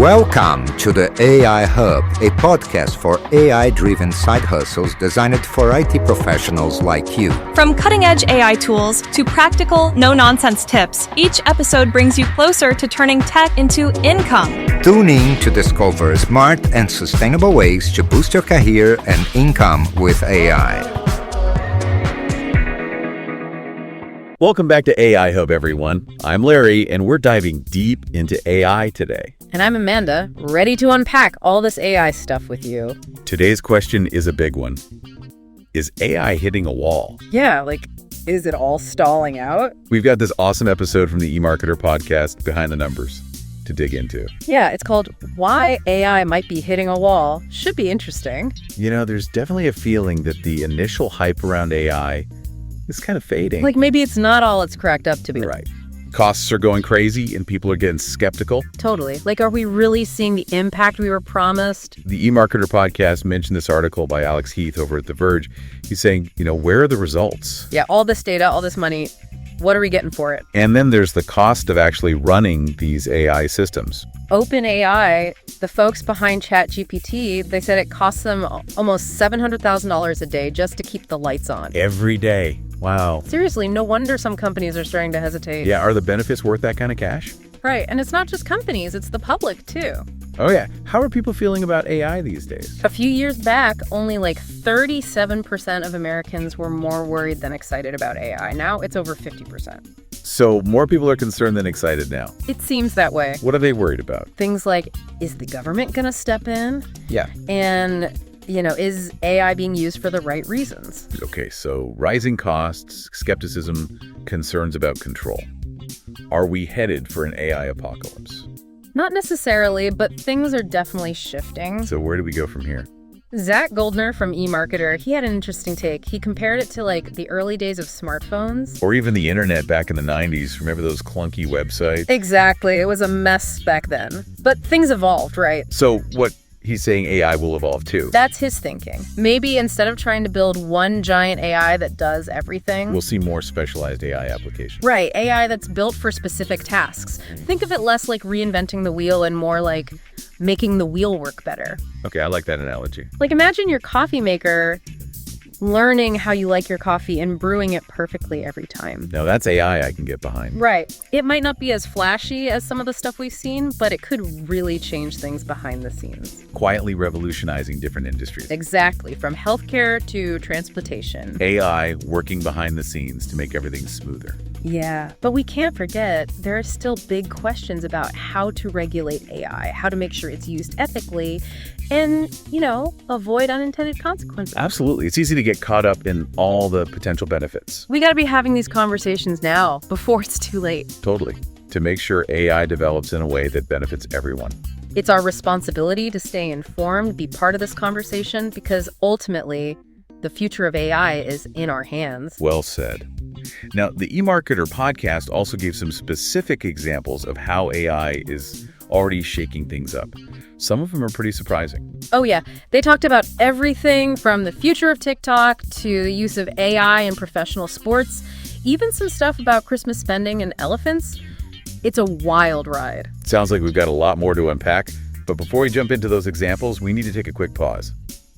Welcome to the AI Hub, a podcast for AI-driven side hustles designed for IT professionals like you. From cutting-edge AI tools to practical, no-nonsense tips, each episode brings you closer to turning tech into income. Tune in to discover smart and sustainable ways to boost your career and income with AI. Welcome back to AI Hub, everyone. I'm Larry, and we're diving deep into AI today. And I'm Amanda, ready to unpack all this AI stuff with you. Today's question is a big one. Is AI hitting a wall? Yeah, is it all stalling out? We've got this awesome episode from the eMarketer podcast, Behind the Numbers, to dig into. Yeah, it's called Why AI Might Be Hitting a Wall. Should be interesting. You know, there's definitely a feeling that the initial hype around AI is kind of fading. Maybe it's not all it's cracked up to be. Right. Costs are going crazy and people are getting skeptical. Totally. Are we really seeing the impact we were promised? The eMarketer podcast mentioned this article by Alex Heath over at The Verge. He's saying, where are the results? Yeah, all this data, all this money, what are we getting for it? And then there's the cost of actually running these AI systems. OpenAI, the folks behind ChatGPT, they said it costs them almost $700,000 a day just to keep the lights on. Every day. Wow. Seriously, no wonder some companies are starting to hesitate. Yeah, are the benefits worth that kind of cash? Right, and it's not just companies, it's the public too. Oh yeah, how are people feeling about AI these days? A few years back, only 37% of Americans were more worried than excited about AI. Now it's over 50%. So more people are concerned than excited now. It seems that way. What are they worried about? Things like, is the government going to step in? Yeah. And is AI being used for the right reasons? Okay, so rising costs, skepticism, concerns about control. Are we headed for an AI apocalypse? Not necessarily, but things are definitely shifting. So where do we go from here? Zach Goldner from eMarketer, he had an interesting take. He compared it to the early days of smartphones. Or even the internet back in the 90s. Remember those clunky websites? Exactly. It was a mess back then. But things evolved, right? So what he's saying AI will evolve too. That's his thinking. Maybe instead of trying to build one giant AI that does everything, we'll see more specialized AI applications. Right, AI that's built for specific tasks. Think of it less like reinventing the wheel and more like making the wheel work better. Okay, I like that analogy. Imagine your coffee maker learning how you like your coffee and brewing it perfectly every time. Now that's AI I can get behind. Right. It might not be as flashy as some of the stuff we've seen, but it could really change things behind the scenes. Quietly revolutionizing different industries. Exactly. From healthcare to transportation. AI working behind the scenes to make everything smoother. Yeah, but we can't forget there are still big questions about how to regulate AI, how to make sure it's used ethically, and, avoid unintended consequences. Absolutely. It's easy to get caught up in all the potential benefits. We got to be having these conversations now, before it's too late. Totally. To make sure AI develops in a way that benefits everyone. It's our responsibility to stay informed, be part of this conversation, because ultimately, the future of AI is in our hands. Well said. Now, the eMarketer podcast also gave some specific examples of how AI is already shaking things up. Some of them are pretty surprising. Oh yeah, they talked about everything from the future of TikTok to the use of AI in professional sports, even some stuff about Christmas spending and elephants. It's a wild ride. Sounds like we've got a lot more to unpack, but before we jump into those examples, we need to take a quick pause.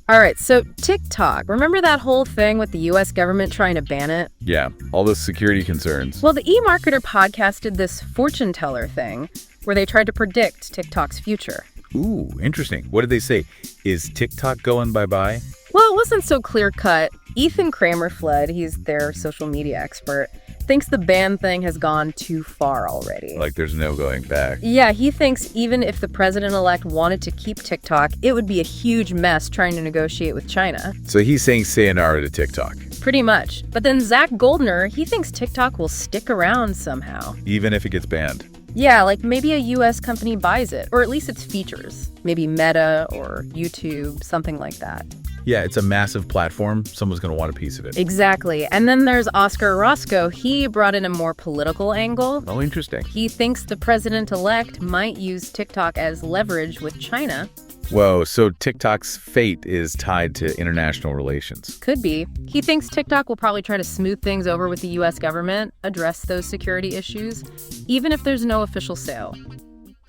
All right, so TikTok, remember that whole thing with the U.S. government trying to ban it? Yeah, all those security concerns. Well, the eMarketer podcast did this fortune teller thing where they tried to predict TikTok's future. Ooh, interesting. What did they say? Is TikTok going bye-bye? Well, it wasn't so clear-cut. Ethan Kramer-Flood, he's their social media expert, thinks the ban thing has gone too far already. There's no going back. Yeah, he thinks even if the president-elect wanted to keep TikTok, it would be a huge mess trying to negotiate with China. So he's saying sayonara to TikTok. Pretty much. But then Zach Goldner, he thinks TikTok will stick around somehow. Even if it gets banned. Yeah, maybe a U.S. company buys it, or at least its features. Maybe Meta or YouTube, something like that. Yeah, it's a massive platform. Someone's going to want a piece of it. Exactly. And then there's Oscar Roscoe. He brought in a more political angle. Oh, interesting. He thinks the president-elect might use TikTok as leverage with China. Whoa, so TikTok's fate is tied to international relations. Could be. He thinks TikTok will probably try to smooth things over with the U.S. government, address those security issues, even if there's no official sale.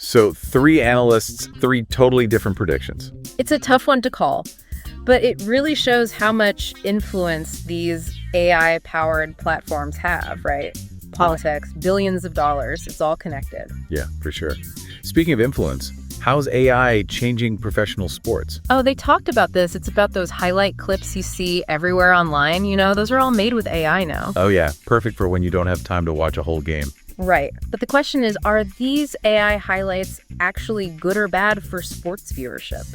So 3 analysts, 3 totally different predictions. It's a tough one to call, but it really shows how much influence these AI-powered platforms have, right? Politics, billions of dollars, it's all connected. Yeah, for sure. Speaking of influence, how's AI changing professional sports? Oh, they talked about this. It's about those highlight clips you see everywhere online. Those are all made with AI now. Oh yeah, perfect for when you don't have time to watch a whole game. Right. But the question is, are these AI highlights actually good or bad for sports viewership?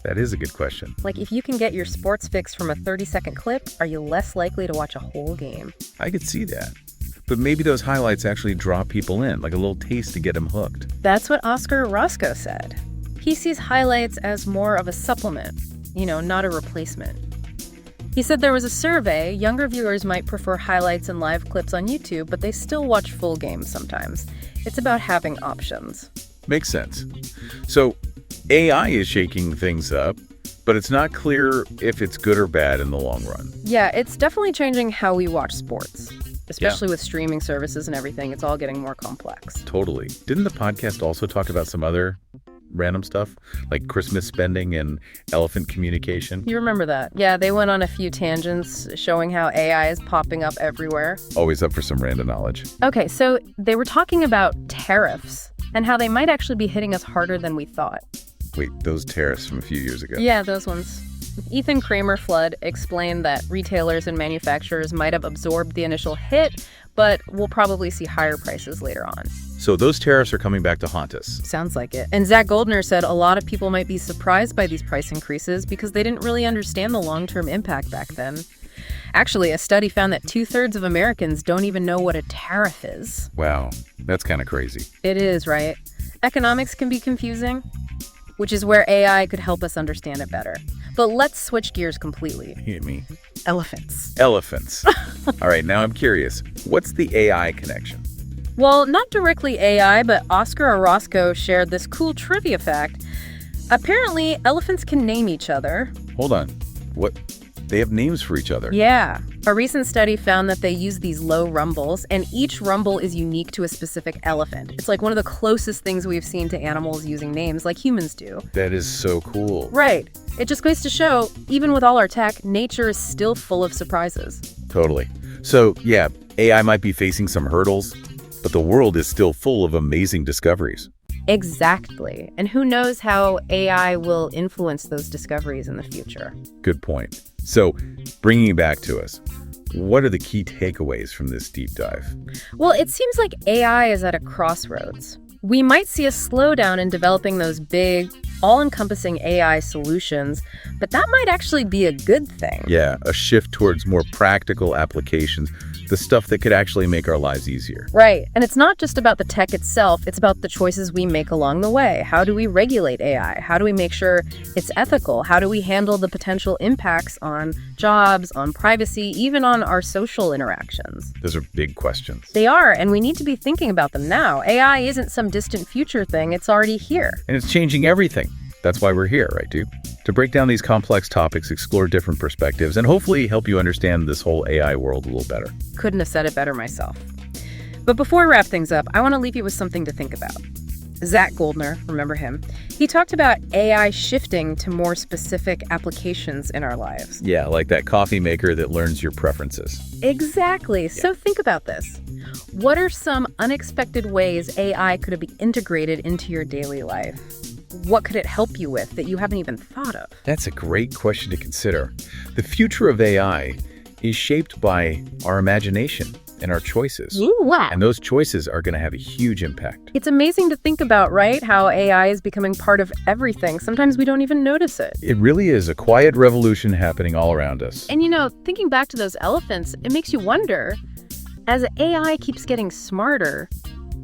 That is a good question. Like, if you can get your sports fix from a 30-second clip, are you less likely to watch a whole game? I could see that. But maybe those highlights actually draw people in, like a little taste to get them hooked. That's what Oscar Roscoe said. He sees highlights as more of a supplement, not a replacement. He said there was a survey. Younger viewers might prefer highlights and live clips on YouTube, but they still watch full games sometimes. It's about having options. Makes sense. So AI is shaking things up, but it's not clear if it's good or bad in the long run. Yeah, it's definitely changing how we watch sports. Especially with streaming services and everything, it's all getting more complex. Totally. Didn't the podcast also talk about some other random stuff, like Christmas spending and elephant communication? You remember that? Yeah, they went on a few tangents showing how AI is popping up everywhere. Always up for some random knowledge. Okay, so they were talking about tariffs and how they might actually be hitting us harder than we thought. Wait, those tariffs from a few years ago. Yeah, those ones. Ethan Kramer-Flood explained that retailers and manufacturers might have absorbed the initial hit, but we'll probably see higher prices later on. So those tariffs are coming back to haunt us. Sounds like it. And Zach Goldner said a lot of people might be surprised by these price increases because they didn't really understand the long-term impact back then. Actually, a study found that 2/3 of Americans don't even know what a tariff is. Wow, that's kind of crazy. It is, right? Economics can be confusing, which is where AI could help us understand it better. But let's switch gears completely. Hit me. Elephants. Elephants. All right, now I'm curious. What's the AI connection? Well, not directly AI, but Oscar Orozco shared this cool trivia fact. Apparently, elephants can name each other. Hold on. What? They have names for each other? Yeah. A recent study found that they use these low rumbles, and each rumble is unique to a specific elephant. It's like one of the closest things we've seen to animals using names like humans do. That is so cool. Right. It just goes to show, even with all our tech, nature is still full of surprises. Totally. So, yeah, AI might be facing some hurdles, but the world is still full of amazing discoveries. Exactly. And who knows how AI will influence those discoveries in the future. Good point. So, bringing it back to us, what are the key takeaways from this deep dive? Well, it seems like AI is at a crossroads. We might see a slowdown in developing those big, all-encompassing AI solutions, but that might actually be a good thing. Yeah, a shift towards more practical applications, the stuff that could actually make our lives easier. Right. And it's not just about the tech itself, it's about the choices we make along the way. How do we regulate AI? How do we make sure it's ethical? How do we handle the potential impacts on jobs, on privacy, even on our social interactions? Those are big questions. They are, and we need to be thinking about them now. AI isn't some distant future thing, it's already here. And it's changing everything. That's why we're here, right, dude? To break down these complex topics, explore different perspectives, and hopefully help you understand this whole AI world a little better. Couldn't have said it better myself. But before we wrap things up, I want to leave you with something to think about. Zach Goldner, remember him? He talked about AI shifting to more specific applications in our lives. Yeah, like that coffee maker that learns your preferences. Exactly. Yeah. So think about this. What are some unexpected ways AI could be integrated into your daily life? What could it help you with that you haven't even thought of? That's a great question to consider. The future of AI is shaped by our imagination and our choices. Ooh, wow. And those choices are going to have a huge impact. It's amazing to think about, right? How AI is becoming part of everything. Sometimes we don't even notice it. It really is a quiet revolution happening all around us. And thinking back to those elephants, it makes you wonder, as AI keeps getting smarter,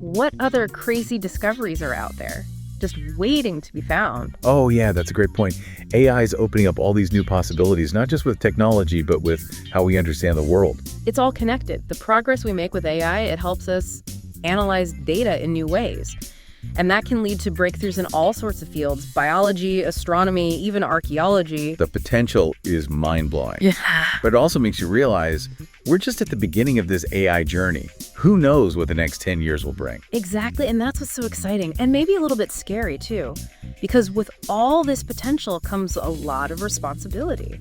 what other crazy discoveries are out there? Just waiting to be found. Oh, yeah, that's a great point. AI is opening up all these new possibilities, not just with technology, but with how we understand the world. It's all connected. The progress we make with AI, it helps us analyze data in new ways. And that can lead to breakthroughs in all sorts of fields: biology, astronomy, even archaeology. The potential is mind-blowing. Yeah. But it also makes you realize we're just at the beginning of this AI journey. Who knows what the next 10 years will bring? Exactly, and that's what's so exciting, and maybe a little bit scary too. Because with all this potential comes a lot of responsibility.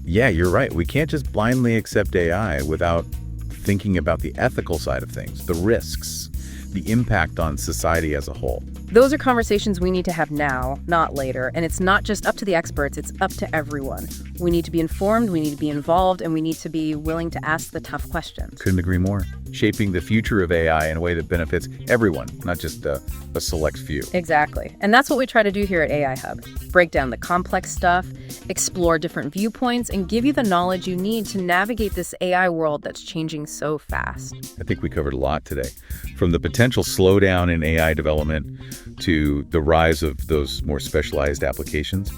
Yeah, you're right. We can't just blindly accept AI without thinking about the ethical side of things, the risks, the impact on society as a whole. Those are conversations we need to have now, not later. And it's not just up to the experts, it's up to everyone. We need to be informed, we need to be involved, and we need to be willing to ask the tough questions. Couldn't agree more. Shaping the future of AI in a way that benefits everyone, not just a select few. Exactly. And that's what we try to do here at AI Hub. Break down the complex stuff, explore different viewpoints, and give you the knowledge you need to navigate this AI world that's changing so fast. I think we covered a lot today, from the potential slowdown in AI development to the rise of those more specialized applications,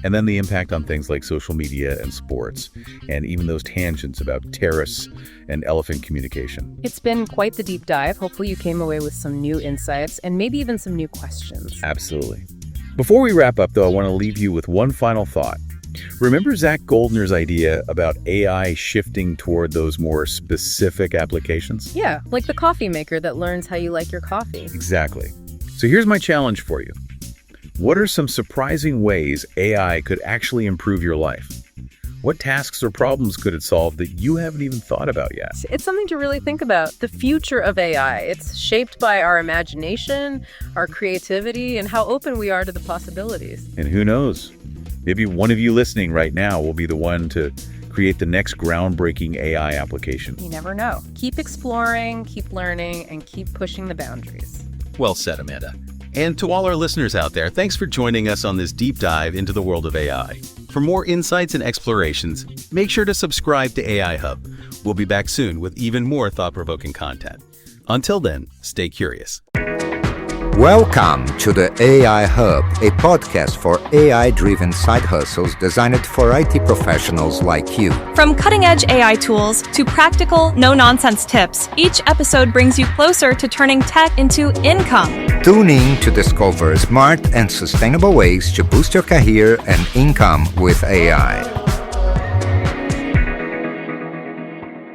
and then the impact on things like social media and sports, and even those tangents about terrorists and elephant communication. It's been quite the deep dive. Hopefully you came away with some new insights and maybe even some new questions. Absolutely. Before we wrap up, though, I want to leave you with one final thought. Remember Zach Goldner's idea about AI shifting toward those more specific applications? Yeah, like the coffee maker that learns how you like your coffee. Exactly. So here's my challenge for you. What are some surprising ways AI could actually improve your life? What tasks or problems could it solve that you haven't even thought about yet? It's something to really think about. The future of AI. It's shaped by our imagination, our creativity, and how open we are to the possibilities. And who knows? Maybe one of you listening right now will be the one to create the next groundbreaking AI application. You never know. Keep exploring, keep learning, and keep pushing the boundaries. Well said, Amanda. And to all our listeners out there, thanks for joining us on this deep dive into the world of AI. For more insights and explorations, make sure to subscribe to AI Hub. We'll be back soon with even more thought-provoking content. Until then, stay curious. Welcome to the AI Hub, a podcast for AI-driven side hustles designed for IT professionals like you. From cutting-edge AI tools to practical, no-nonsense tips, each episode brings you closer to turning tech into income. Tune in to discover smart and sustainable ways to boost your career and income with AI.